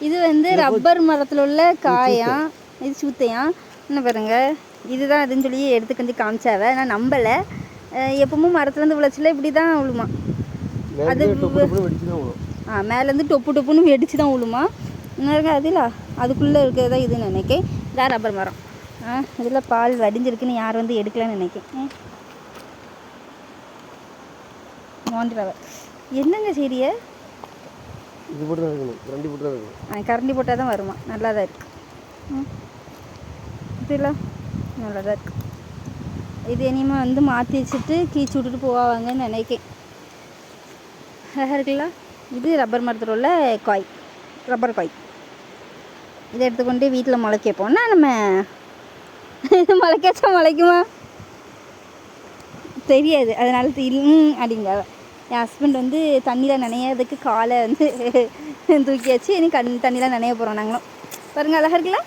இது வந்து ரப்பர் மரத்தில் உள்ள காயாம், இது சூத்தையாம். என்ன பாருங்க, இதுதான் அதுன்னு சொல்லி எடுத்து கொஞ்சம் காமிச்சாவ. நான் நம்பலை. எப்பவும் மரத்துலேருந்து விளைச்சில இப்படி தான் விழுமா. அது மேலேருந்து டொப்பு டொப்புன்னு வெடிச்சு தான் விழுமா. அதில் அதுக்குள்ளே இருக்கிறதா இதுன்னு நினைக்கேன். இதான் ரப்பர் மரம். இதில் பால் வடிஞ்சிருக்குன்னு யார் வந்து எடுக்கலான்னு நினைக்கேன். நோண்டுறவ என்னங்க சரிய இது போட்டு தான் இருக்கணும், கரண்டி போட்டு தான் இருக்கணும். கரண்டி போட்டால் தான் வருமா. நல்லா தான் இருக்குது. இதெல்லாம் நல்லா தான் இருக்குது. இது இனிமே வந்து மாற்றி வச்சுட்டு கீச்சு விட்டுட்டு போவாங்கன்னு நினைக்கேன். அழகாக இருக்குல்ல. இது ரப்பர் மரத்தில் உள்ள காய், ரப்பர் காய். இதை எடுத்துக்கொண்டு வீட்டில் முளைக்க வைப்போம்னா நம்ம இது முளைக்காச்சா முளைக்குமா தெரியாது. அதனால அப்படிங்க என் ஹஸ்பண்ட் வந்து தண்ணியில் நனையாததுக்கு காலை வந்து தூக்கியாச்சு. இனி தண்ணியில் நனைய போகிறோம் நாங்களும். பாருங்கள், அழகாக இருக்குல்ல.